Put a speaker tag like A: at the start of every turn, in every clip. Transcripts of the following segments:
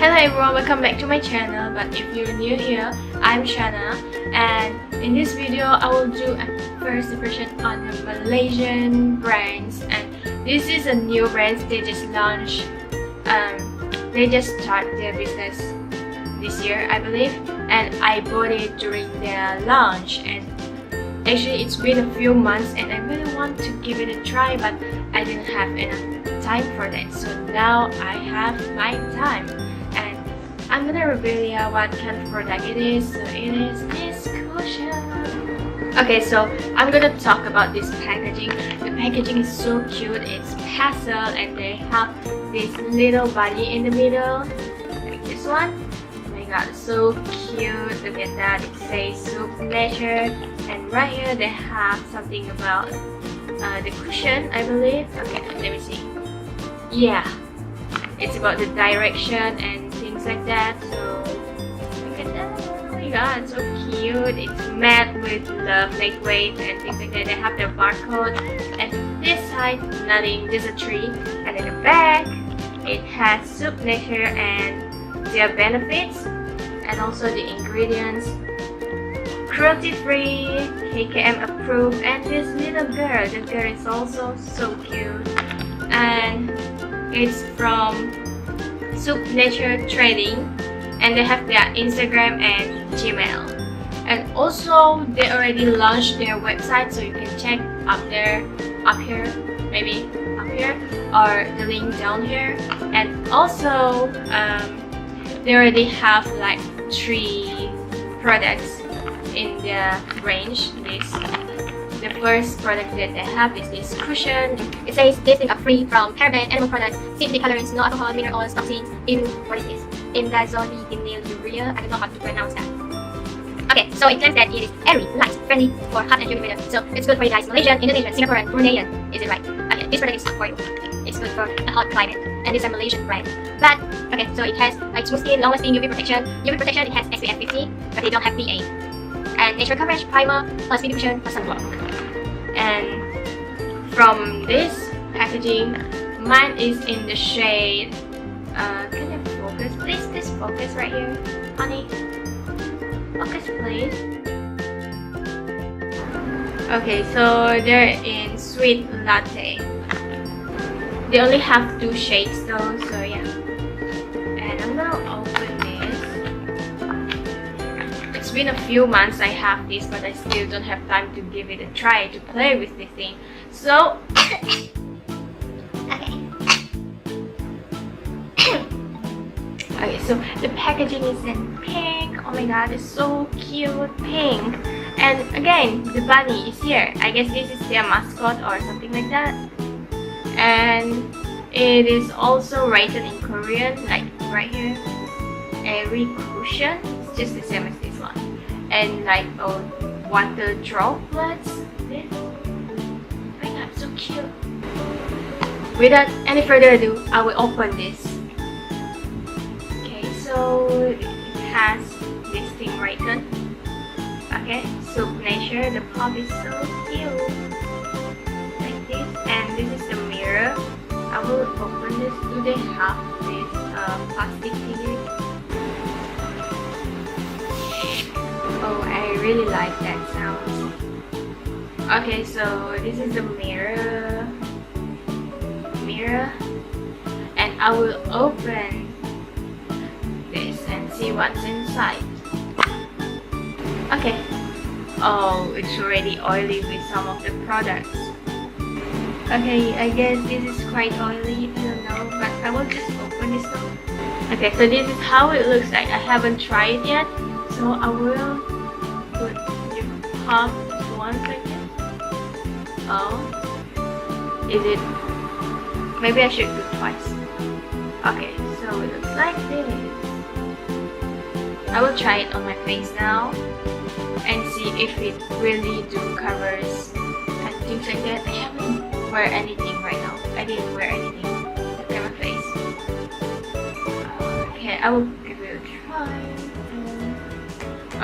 A: Hello everyone, welcome back to my channel. But if you're new here, I'm Shana, and in this video I will do a first impression on the Malaysian brands. And this is a new brand. They just launched, they just start their business this year, I believe, and I bought it during their launch. And actually it's been a few months and I really want to give it a try, but I didn't have enough time for that. So now I have my time, and I'm gonna reveal you what kind of product it is. So it is this cushion. Okay, so I'm gonna talk about this packaging. The packaging is so cute. It's pastel and they have this little body in the middle, like this one. God, so cute. Look at that. It says Soop Nature, and right here they have something about the cushion, I believe. Okay, let me see. Yeah, it's about the direction and things like that. So look at that. Oh my god, so cute. It's matte with the flake weight and things like that. They have their barcode, and this side nothing, just a tree. And in the back it has Soop Nature and their benefits and also the ingredients, cruelty free, KKM approved, and this little girl, the girl is also so cute, and it's from Soop Nature Trading, and they have their Instagram and Gmail, and also they already launched their website, so you can check up there, up here, maybe up here, or the link down here. And also they already have like 3 products in the range. The first product that they have is this cushion. It says this is free from paraben, animal products, safety colorants, no alcohol, mineral oils, toxins, what is this? Urea. I don't know how to pronounce that. Okay, so it claims that it is airy, light, friendly for hot and humid weather. So it's good for you guys, Malaysian, Indonesian, Singaporean, Bruneian. Is it right? Okay, this product is good for you. It's good for a hot climate, and it's a Malaysian brand. But okay, so it has like smooth skin, long-lasting UV protection. UV protection, it has SPF 50, but they don't have PA. And natural coverage, primer, plus BB cushion, plus sunblock. And from this packaging, mine is in the shade. Can you focus, please? Please focus right here, honey. Focus, please. Okay, so they're in sweet latte. They only have 2 shades though, so yeah. And I'm gonna open this. It's been a few months I have this, but I still don't have time to give it a try to play with this thing. So okay. Okay, so the packaging is in pink. Oh my god, it's so cute, pink. And again, the bunny is here. I guess this is their mascot or something like that. And it is also rated in Korean, like right here. Airy cushion. It's just the same as this one. And like water droplets. This. Oh my god, so cute. Without any further ado, I will open this. Okay, so it has this thing rated. Okay, Soop Nature. The pop is so cute. Like this, and this is the mirror. I will open this. Do they have this plastic thingy? Oh, I really like that sound. Okay, so this is the mirror, and I will open this and see what's inside. Okay. Oh, it's already oily with some of the products. Okay, I guess this is quite oily. I don't know, but I will just open this though. Okay, so this is how it looks like. I haven't tried it yet, so I will put the pop once like this. Oh, is it? Maybe I should do twice. Okay, so it looks like this. I will try it on my face now and see if it really do covers and things like that. I haven't wear anything right now. I didn't wear anything to cover my face. Okay, I will give it a try.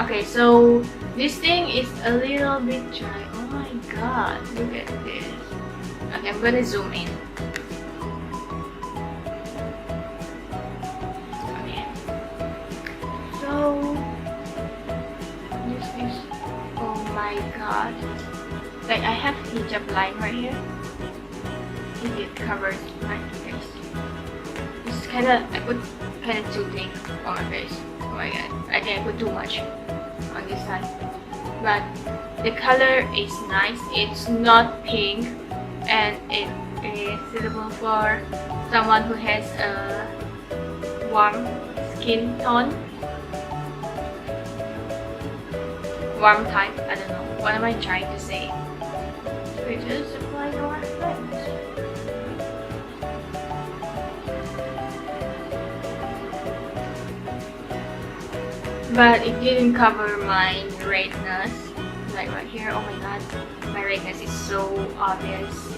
A: Okay, so this thing is a little bit dry. Oh my god, look at this. Okay, I'm gonna zoom in. Okay. god, like I have hijab line right here. It covers my face. It's kinda, I put kinda too thick on my face. Oh my god, I think I put too much on this side. But the color is nice. It's not pink, and it is suitable for someone who has a warm skin tone. Warm type, I don't know. What am I trying to say? So we just apply our lips. But it didn't cover my redness. Like right here, oh my god, my redness is so obvious.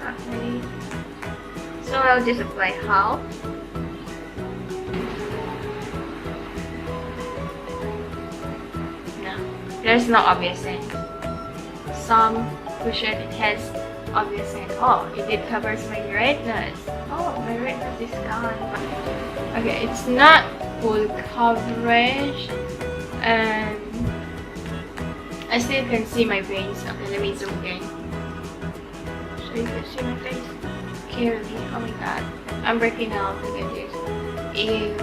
A: Okay. So I'll just apply half. No, there's no obvious scent. Some cushion it has obvious scent. Oh, it covers my redness. Oh, my redness is gone. Okay, it's not full coverage, and I still can see my veins. Okay, let me zoom in so you can see my face clearly. Oh my god, I'm breaking out. Look at this. Ew.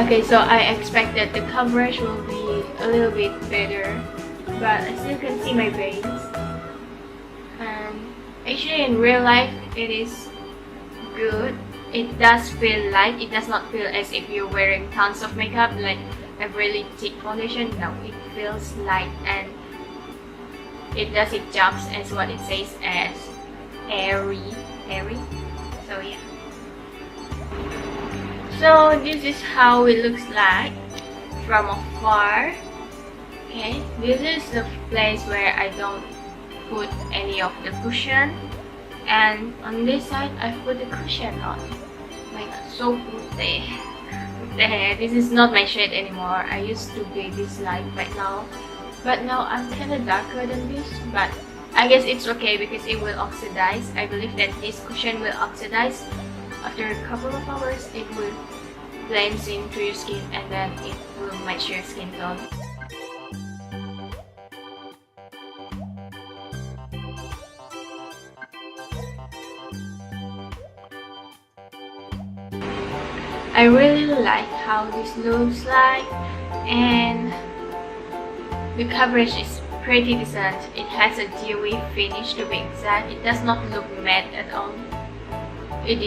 A: Okay, so I expected the coverage will be a little bit better, but I still can see my veins. And actually in real life it is good. It does feel light. It does not feel as if you're wearing tons of makeup, like a really thick foundation. No, it feels light, and it does its jobs as what it says as airy. So yeah. So this is how it looks like from afar. Okay, this is the place where I don't put any of the cushion. And on this side, I put the cushion on. Oh my god, so pretty. This is not my shade anymore. I used to be this light right now, but now I'm kind of darker than this. But I guess it's okay because it will oxidize. I believe that this cushion will oxidize after a couple of hours. It will blend into your skin, and then it will match your skin tone. I really like how this looks like, and the coverage is pretty decent. It has a dewy finish to be exact. It does not look matte at all. It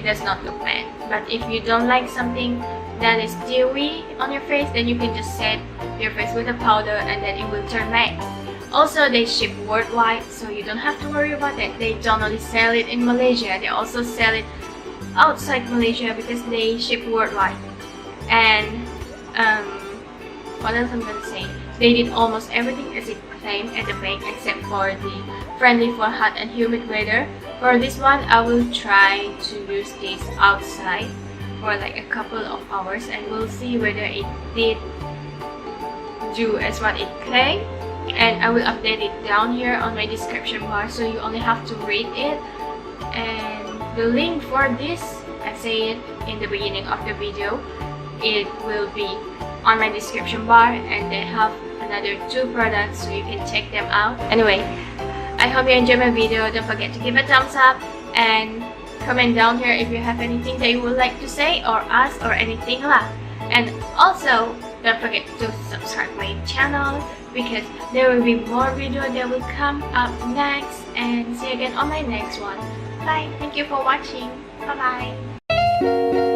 A: does not look matte. But if you don't like something that is dewy on your face, then you can just set your face with a powder and then it will turn matte. Also, they ship worldwide, so you don't have to worry about that. They don't only sell it in Malaysia, they also sell it outside Malaysia because they ship worldwide. And what else I'm gonna say? They did almost everything as it claimed at the back except for the friendly for hot and humid weather. For this one, I will try to use this outside for like a couple of hours, and we'll see whether it did do as what it claimed. And I will update it down here on my description bar, so you only have to read it. And the link for this, I say it in the beginning of the video, it will be on my description bar, and they have another 2 products so you can check them out. Anyway, I hope you enjoyed my video. Don't forget to give a thumbs up and comment down here if you have anything that you would like to say or ask or anything like. And also don't forget to subscribe my channel because there will be more video that will come up next. And see you again on my next one. Bye. Thank you for watching. Bye bye.